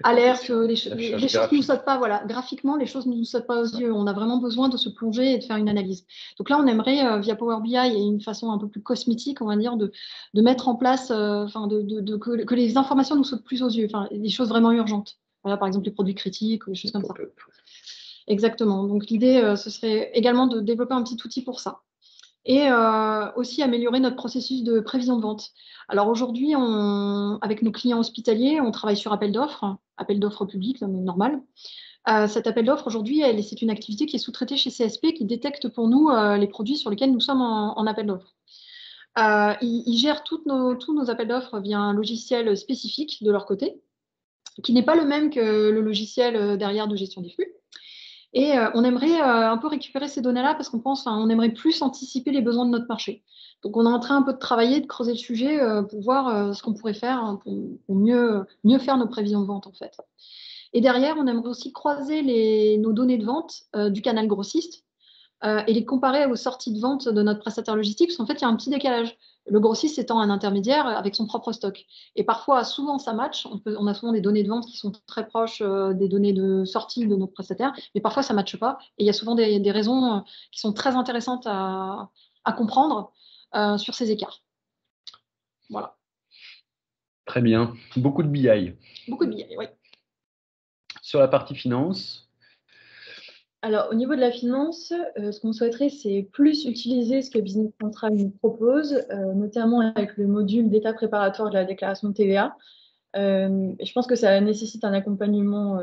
alerte, les choses ne nous sautent pas, voilà, graphiquement, les choses ne nous sautent pas aux yeux. On a vraiment besoin de se plonger et de faire une analyse. Donc là, on aimerait, via Power BI et une façon un peu plus cosmétique, on va dire, de mettre en place, que les informations nous sautent plus aux yeux, des choses vraiment urgentes. Voilà, par exemple, les produits critiques ou des choses comme ça. Exactement. Donc l'idée, ce serait également de développer un petit outil pour ça. Et aussi améliorer notre processus de prévision de vente. Alors aujourd'hui, avec nos clients hospitaliers, on travaille sur appel d'offres public, normal. Cet appel d'offres, aujourd'hui, c'est une activité qui est sous-traitée chez CSP, qui détecte pour nous les produits sur lesquels nous sommes en appel d'offres. Ils gèrent tous nos appels d'offres via un logiciel spécifique de leur côté, qui n'est pas le même que le logiciel derrière de gestion des flux. Et on aimerait un peu récupérer ces données-là parce on aimerait plus anticiper les besoins de notre marché. Donc, on est en train un peu de travailler, de creuser le sujet pour voir ce qu'on pourrait faire pour mieux faire nos prévisions de vente, en fait. Et derrière, on aimerait aussi croiser nos données de vente du canal grossiste et les comparer aux sorties de vente de notre prestataire logistique, parce qu'en fait, il y a un petit décalage. Le grossiste étant un intermédiaire avec son propre stock. Et parfois, souvent, ça match. On a souvent des données de vente qui sont très proches des données de sortie de notre prestataire, mais parfois, ça ne matche pas. Et il y a souvent des raisons qui sont très intéressantes à comprendre sur ces écarts. Voilà. Très bien. Beaucoup de BI. Beaucoup de BI, oui. Sur la partie finance, alors, au niveau de la finance, ce qu'on souhaiterait, c'est plus utiliser ce que Business Central nous propose, notamment avec le module d'état préparatoire de la déclaration de TVA. Je pense que ça nécessite un accompagnement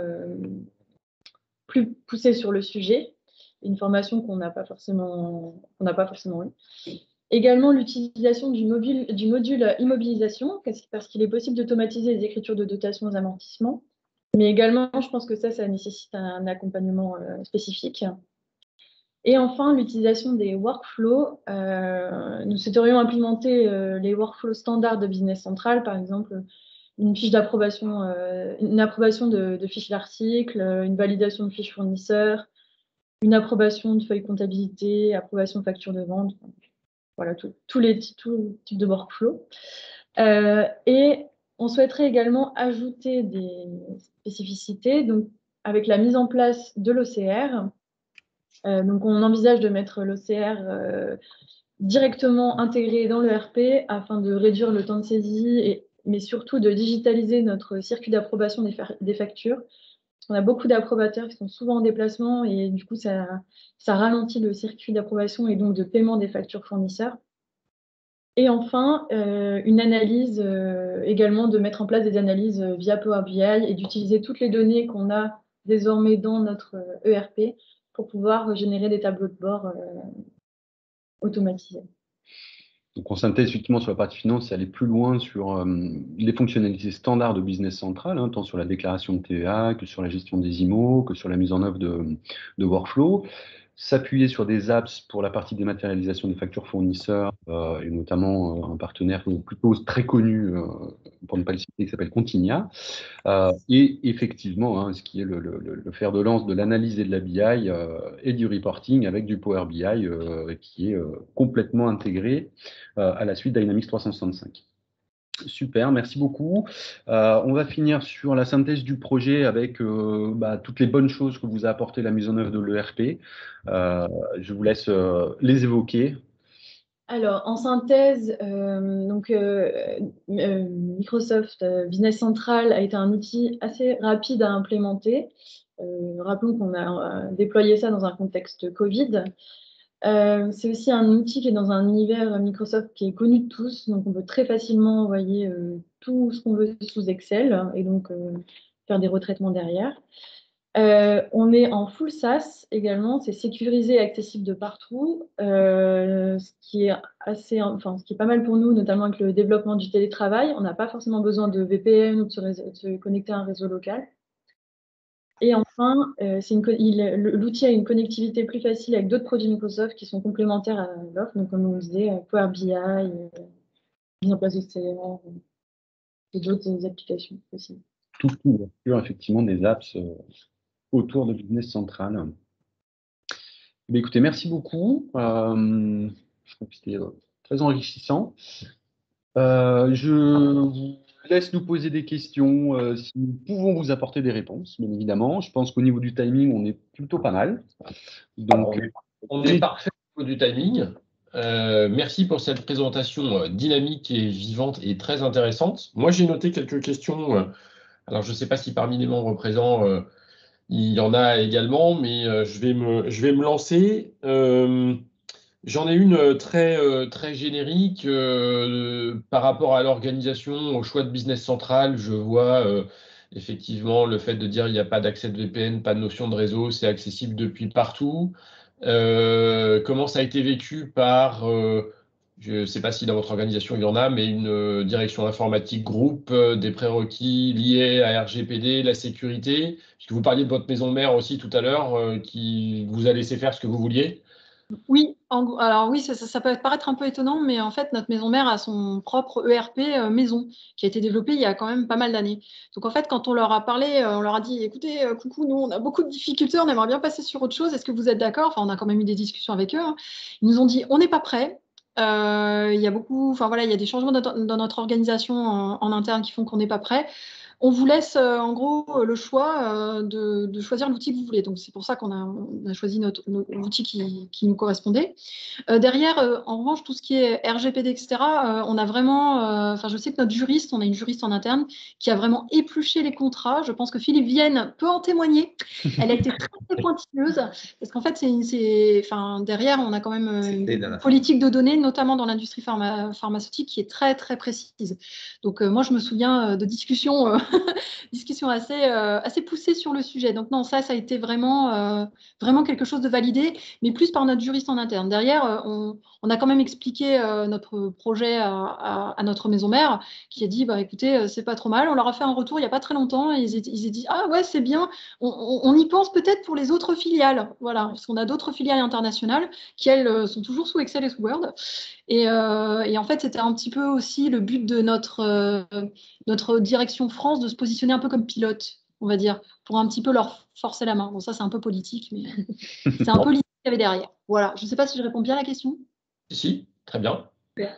plus poussé sur le sujet, une formation qu'on n'a pas forcément eue. Également, l'utilisation du module immobilisation, parce qu'il est possible d'automatiser les écritures de dotation aux amortissements. Mais également, je pense que ça nécessite un accompagnement spécifique. Et enfin, l'utilisation des workflows. Nous souhaiterions implémenter les workflows standards de Business Central, par exemple une fiche d'approbation, une approbation de fiches d'article, une validation de fiches fournisseurs, une approbation de feuilles comptabilité, approbation de facture de vente. Voilà, tous les types de workflows. Et on souhaiterait également ajouter des spécificités, donc avec la mise en place de l'OCR. Donc on envisage de mettre l'OCR directement intégré dans le RP afin de réduire le temps de saisie, mais surtout de digitaliser notre circuit d'approbation des factures. Parce qu'on a beaucoup d'approbateurs qui sont souvent en déplacement et du coup ça ralentit le circuit d'approbation et donc de paiement des factures fournisseurs. Et enfin, une analyse, également de mettre en place des analyses via Power BI et d'utiliser toutes les données qu'on a désormais dans notre ERP pour pouvoir générer des tableaux de bord automatisés. Donc on synthèse effectivement sur la partie finance, c'est aller plus loin sur les fonctionnalités standards de Business Central, tant sur la déclaration de TVA que sur la gestion des IMO, que sur la mise en œuvre de workflow. S'appuyer sur des apps pour la partie dématérialisation des factures fournisseurs, et notamment un partenaire plutôt très connu, pour ne pas le citer, qui s'appelle Continia. Et effectivement, ce qui est le fer de lance de l'analyse et de la BI et du reporting avec du Power BI qui est complètement intégré à la suite Dynamics 365. Super, merci beaucoup. On va finir sur la synthèse du projet avec toutes les bonnes choses que vous a apporté la mise en œuvre de l'ERP. Je vous laisse les évoquer. Alors, en synthèse, Microsoft Business Central a été un outil assez rapide à implémenter. Rappelons qu'on a déployé ça dans un contexte Covid. C'est aussi un outil qui est dans un univers Microsoft qui est connu de tous, donc on peut très facilement envoyer tout ce qu'on veut sous Excel et donc faire des retraitements derrière. On est en full SaaS également, c'est sécurisé et accessible de partout, ce qui est pas mal pour nous, notamment avec le développement du télétravail. On n'a pas forcément besoin de VPN ou de se connecter à un réseau local. Et enfin, l'outil a une connectivité plus facile avec d'autres produits Microsoft qui sont complémentaires à l'offre, donc comme on disait, Power BI, mise en place de CRM et d'autres applications aussi. Toute l'ouverture effectivement des apps autour de Business Central. Écoutez, merci beaucoup. Je trouve que c'était très enrichissant. Je vous laisse nous poser des questions si nous pouvons vous apporter des réponses, bien évidemment. Je pense qu'au niveau du timing, on est plutôt pas mal. Donc, On est parfait au niveau du timing. Merci pour cette présentation dynamique et vivante et très intéressante. Moi, j'ai noté quelques questions. Alors, je ne sais pas si parmi les membres présents, il y en a également, mais je vais me lancer. J'en ai une très générique par rapport à l'organisation, au choix de business central. Je vois effectivement le fait de dire il n'y a pas d'accès de VPN, pas de notion de réseau, c'est accessible depuis partout. Comment ça a été vécu par, je ne sais pas si dans votre organisation il y en a, mais une direction informatique groupe, des prérequis liés à RGPD, la sécurité. Parce que vous parliez de votre maison mère aussi tout à l'heure, qui vous a laissé faire ce que vous vouliez. Oui, alors oui, ça peut paraître un peu étonnant, mais en fait, notre maison mère a son propre ERP maison qui a été développé il y a quand même pas mal d'années. Donc en fait, quand on leur a parlé, on leur a dit, écoutez, coucou, nous, on a beaucoup de difficultés, on aimerait bien passer sur autre chose, est-ce que vous êtes d'accord? Enfin, on a quand même eu des discussions avec eux, hein. Ils nous ont dit, on n'est pas prêts. Il y a beaucoup, enfin voilà, il y a des changements dans notre organisation en interne qui font qu'on n'est pas prêt. On vous laisse en gros le choix de choisir l'outil que vous voulez. Donc c'est pour ça qu'on a choisi l'outil qui nous correspondait. Derrière, en revanche, tout ce qui est RGPD, etc., on a vraiment, enfin je sais que notre juriste, on a une juriste en interne qui a vraiment épluché les contrats. Je pense que Philippe Vienne peut en témoigner. Elle a été très pointilleuse parce qu'en fait, enfin, derrière, on a quand même une politique de données, notamment dans l'industrie pharmaceutique, qui est très précise. Donc moi, je me souviens de discussions discussion assez poussée sur le sujet. Donc non, ça a été vraiment quelque chose de validé, mais plus par notre juriste en interne. Derrière, on a quand même expliqué notre projet à notre maison mère, qui a dit, bah, écoutez, c'est pas trop mal. On leur a fait un retour il n'y a pas très longtemps, et ils ont dit, ah ouais, c'est bien, on y pense peut-être pour les autres filiales. Voilà, parce qu'on a d'autres filiales internationales qui, elles, sont toujours sous Excel et sous Word. Et en fait, c'était un petit peu aussi le but de notre direction France de se positionner un peu comme pilote, on va dire, pour un petit peu leur forcer la main. Bon, ça, c'est un peu politique, mais c'est un peu l'idée qu'il y avait derrière. Voilà, je ne sais pas si je réponds bien à la question. Si, très bien. Super.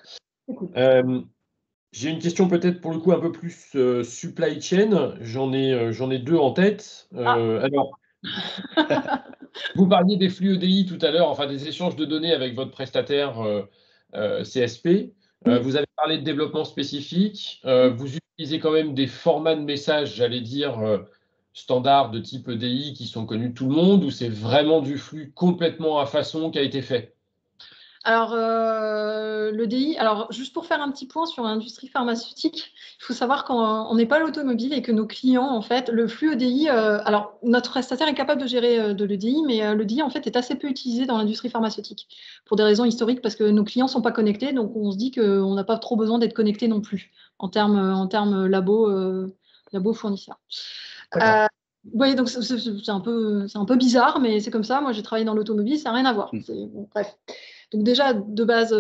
Cool. J'ai une question peut-être pour le coup un peu plus supply chain. J'en ai deux en tête. Alors, vous parliez des flux EDI tout à l'heure, enfin des échanges de données avec votre prestataire CSP. Vous avez parlé de développement spécifique. Vous utilisez quand même des formats de messages, j'allais dire, standards de type EDI qui sont connus de tout le monde, ou c'est vraiment du flux complètement à façon qui a été fait? Alors, l'EDI, alors juste pour faire un petit point sur l'industrie pharmaceutique, il faut savoir qu'on n'est pas l'automobile et que nos clients, en fait, le flux EDI, alors notre prestataire est capable de gérer de l'EDI, mais l'EDI, en fait, est assez peu utilisé dans l'industrie pharmaceutique pour des raisons historiques, parce que nos clients ne sont pas connectés, donc on se dit qu'on n'a pas trop besoin d'être connecté non plus en termes labo fournisseurs. Oui, donc c'est un peu bizarre, mais c'est comme ça. Moi, j'ai travaillé dans l'automobile, ça n'a rien à voir. Bon, bref. Donc déjà, de base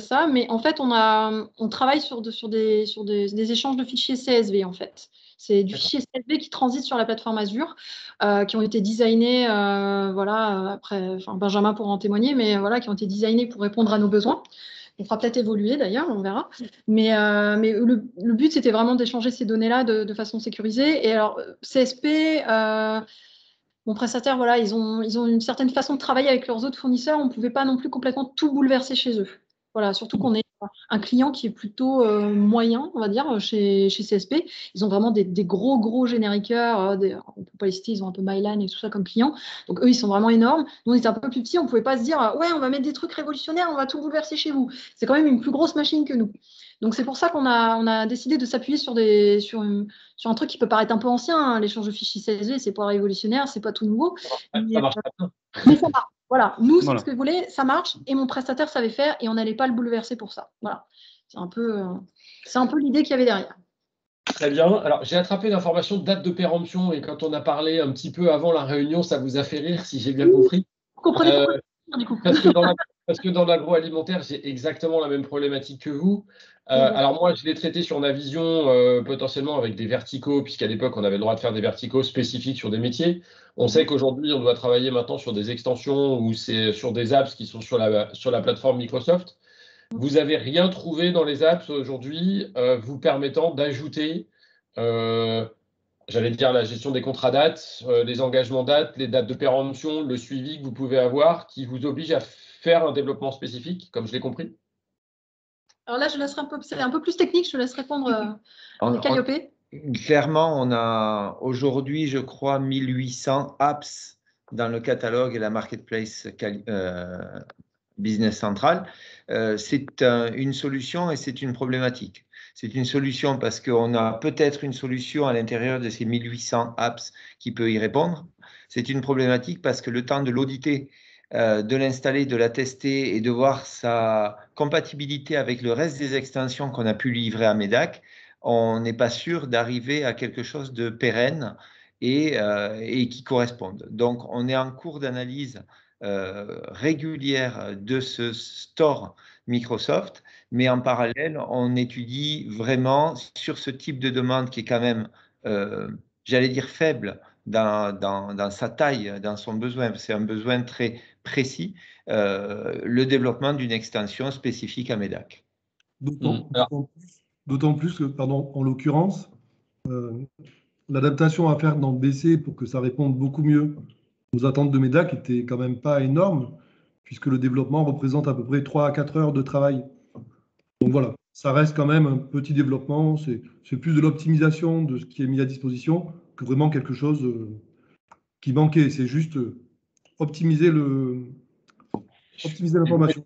ça. Mais en fait, on travaille sur des échanges de fichiers CSV, en fait. C'est du fichier CSV qui transite sur la plateforme Azure, qui ont été designés, voilà, après, enfin, Benjamin pourra en témoigner, mais voilà, qui ont été designés pour répondre à nos besoins. On fera peut-être évoluer d'ailleurs, on verra. Mais le but, c'était vraiment d'échanger ces données-là de façon sécurisée. Et alors, CSP, mon prestataire, voilà, ils ont une certaine façon de travailler avec leurs autres fournisseurs. On ne pouvait pas non plus complètement tout bouleverser chez eux. Voilà, surtout qu'on est un client qui est plutôt moyen, on va dire, chez CSP. Ils ont vraiment des gros génériqueurs. On ne peut pas les citer, ils ont un peu Mylan et tout ça comme client. Donc eux, ils sont vraiment énormes. Nous, on était un peu plus petits, on ne pouvait pas se dire, ouais, on va mettre des trucs révolutionnaires, on va tout bouleverser chez vous. C'est quand même une plus grosse machine que nous. Donc c'est pour ça qu'on a décidé de s'appuyer sur un truc qui peut paraître un peu ancien, hein. L'échange de fichiers CSV, c'est pas révolutionnaire, c'est pas tout nouveau. Ça marche pas bien. Mais ça marche. Voilà, nous, c'est Voilà. ce que vous voulez, ça marche, et mon prestataire savait faire, et on n'allait pas le bouleverser pour ça. Voilà, c'est un peu l'idée qu'il y avait derrière. Très bien. Alors, j'ai attrapé l'information de date de péremption, et quand on a parlé un petit peu avant la réunion, ça vous a fait rire, si j'ai bien compris. Vous comprenez pourquoi du coup. Parce que dans la parce que dans l'agroalimentaire, j'ai exactement la même problématique que vous. Alors moi, je l'ai traité sur Navision, potentiellement avec des verticaux, puisqu'à l'époque, on avait le droit de faire des verticaux spécifiques sur des métiers. On sait qu'aujourd'hui, on doit travailler maintenant sur des extensions ou c'est sur des apps qui sont sur la plateforme Microsoft. Vous n'avez rien trouvé dans les apps aujourd'hui vous permettant d'ajouter, j'allais dire, la gestion des contrats dates, les engagements dates, les dates de péremption, le suivi que vous pouvez avoir, qui vous oblige à faire un développement spécifique, comme je l'ai compris. Alors là, je laisserai c'est un peu plus technique, je te laisse répondre Calliope. Clairement, on a aujourd'hui, je crois, 1800 apps dans le catalogue et la marketplace Business Central. C'est une solution et c'est une problématique. C'est une solution parce qu'on a peut-être une solution à l'intérieur de ces 1800 apps qui peut y répondre. C'est une problématique parce que le temps de l'auditer, de l'installer, de la tester et de voir sa compatibilité avec le reste des extensions qu'on a pu livrer à MEDAC, on n'est pas sûr d'arriver à quelque chose de pérenne et qui corresponde. Donc, on est en cours d'analyse régulière de ce store Microsoft, mais en parallèle, on étudie vraiment sur ce type de demande qui est quand même, j'allais dire, faible dans sa taille, dans son besoin. C'est un besoin très précis, le développement d'une extension spécifique à MEDAC. D'autant plus que, pardon, en l'occurrence, l'adaptation à faire dans BC pour que ça réponde beaucoup mieux aux attentes de MEDAC était quand même pas énorme, puisque le développement représente à peu près 3 à 4 heures de travail. Donc voilà, ça reste quand même un petit développement, c'est plus de l'optimisation de ce qui est mis à disposition que vraiment quelque chose qui manquait. C'est juste optimiser l'information.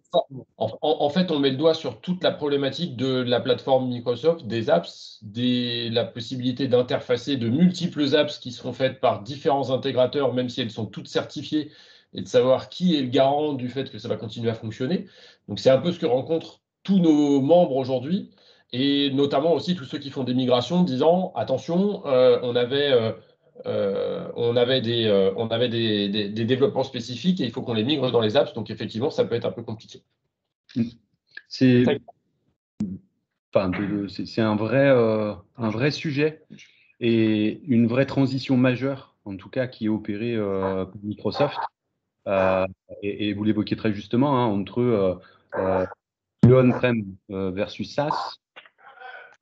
En fait, on met le doigt sur toute la problématique de la plateforme Microsoft, des apps, la possibilité d'interfacer de multiples apps qui seront faites par différents intégrateurs, même si elles sont toutes certifiées, et de savoir qui est le garant du fait que ça va continuer à fonctionner. Donc, c'est un peu ce que rencontrent tous nos membres aujourd'hui, et notamment aussi tous ceux qui font des migrations, disant, attention, on avait des développements spécifiques et il faut qu'on les migre dans les apps. Donc, effectivement, ça peut être un peu compliqué. C'est un vrai sujet et une vraie transition majeure, en tout cas, qui est opérée par Microsoft. Et vous l'évoquiez très justement, hein, entre le on-prem versus SaaS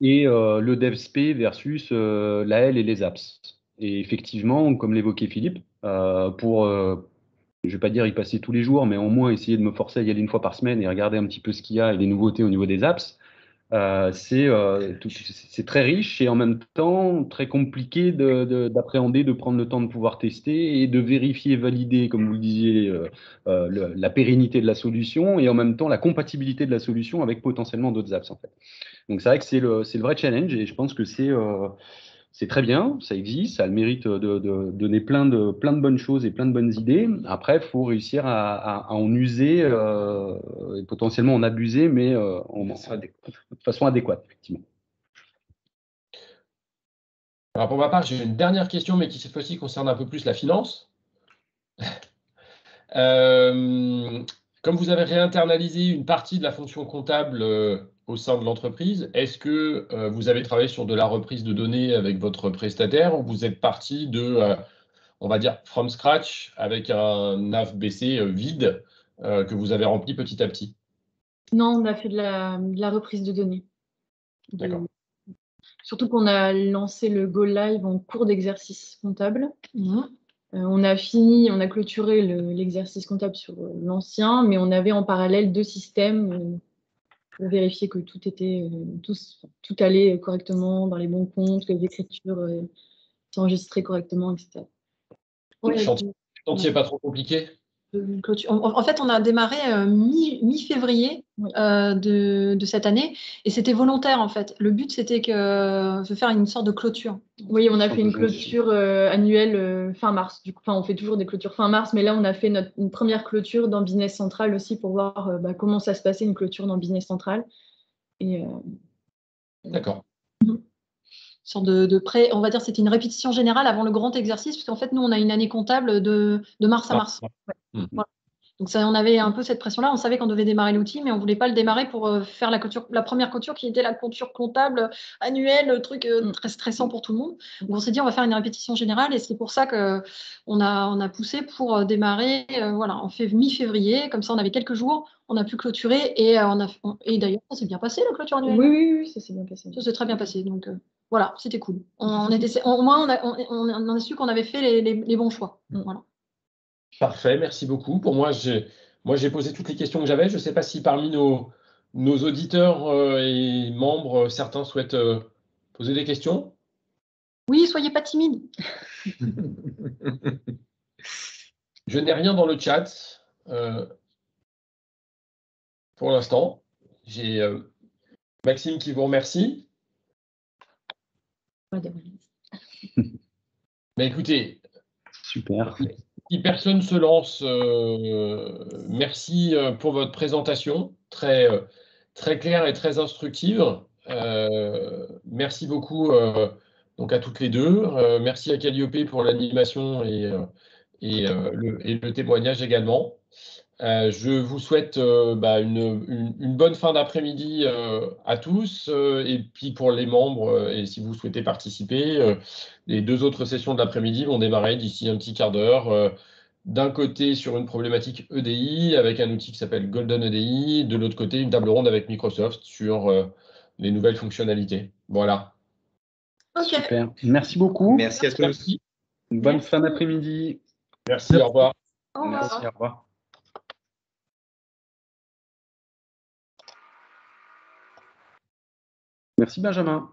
et le DevSP versus l'AL et les apps. Et effectivement, comme l'évoquait Philippe, pour, je ne vais pas dire y passer tous les jours, mais au moins essayer de me forcer à y aller une fois par semaine et regarder un petit peu ce qu'il y a et les nouveautés au niveau des apps, c'est très riche et en même temps très compliqué d'appréhender, de prendre le temps de pouvoir tester et de vérifier, valider, comme vous le disiez, la pérennité de la solution et en même temps la compatibilité de la solution avec potentiellement d'autres apps en fait. Donc c'est vrai que c'est le vrai challenge et je pense que c'est très bien, ça existe, ça a le mérite de donner plein de bonnes choses et plein de bonnes idées. Après, il faut réussir à en user et potentiellement en abuser, mais de façon adéquate, effectivement. Alors pour ma part, j'ai une dernière question, mais qui cette fois-ci concerne un peu plus la finance. Comme vous avez réinternalisé une partie de la fonction comptable au sein de l'entreprise, est-ce que vous avez travaillé sur de la reprise de données avec votre prestataire ou vous êtes parti de, on va dire, from scratch avec un AFBC vide que vous avez rempli petit à petit? Non, on a fait de la reprise de données. D'accord. Surtout qu'on a lancé le Go Live en cours d'exercice comptable. On a clôturé l'exercice comptable sur l'ancien, mais on avait en parallèle 2 systèmes pour vérifier que tout allait correctement dans les bons comptes, que les écritures s'enregistraient correctement, etc. Le chantier pas trop compliqué? En fait, on a démarré mi-février de cette année et c'était volontaire en fait. Le but, c'était de faire une sorte de clôture. Oui, on a fait une clôture annuelle fin mars. Du coup, on fait toujours des clôtures fin mars, mais là, on a fait une première clôture dans Business Central aussi pour voir comment ça se passait une clôture dans Business Central. D'accord. Sorte de prêt, on va dire, c'était une répétition générale avant le grand exercice, parce qu'en fait, nous, on a une année comptable de mars à mars. Ouais. Voilà. Donc ça, on avait un peu cette pression-là. On savait qu'on devait démarrer l'outil, mais on ne voulait pas le démarrer pour faire la première clôture qui était la clôture comptable annuelle, le truc très stressant pour tout le monde. Donc on s'est dit on va faire une répétition générale et c'est pour ça qu'on a poussé pour démarrer voilà, mi-février. Comme ça, on avait quelques jours, on a pu clôturer et d'ailleurs, ça s'est bien passé la clôture annuelle. Oui, ça s'est bien passé. Ça s'est très bien passé. Donc voilà, c'était cool. Au moins, on a su qu'on avait fait les bons choix. Voilà. Parfait, merci beaucoup. Pour moi, j'ai posé toutes les questions que j'avais. Je ne sais pas si parmi nos auditeurs et membres, certains souhaitent poser des questions. Oui, soyez pas timides. Je n'ai rien dans le chat pour l'instant. J'ai Maxime qui vous remercie. Mais écoutez, Super. si personne se lance, merci pour votre présentation, très claire et très instructive. Merci beaucoup donc à toutes les deux. Merci à Calliope pour l'animation et le témoignage également. Je vous souhaite une bonne fin d'après-midi à tous. Et puis pour les membres, et si vous souhaitez participer, les 2 autres sessions de l'après-midi vont démarrer d'ici un petit quart d'heure. D'un côté sur une problématique EDI avec un outil qui s'appelle Golden EDI. De l'autre côté, une table ronde avec Microsoft sur les nouvelles fonctionnalités. Voilà. Okay. Super. Merci beaucoup. Merci à tous. Merci. Une bonne fin d'après-midi. Merci, au revoir. Au revoir. Merci, au revoir. Merci Benjamin.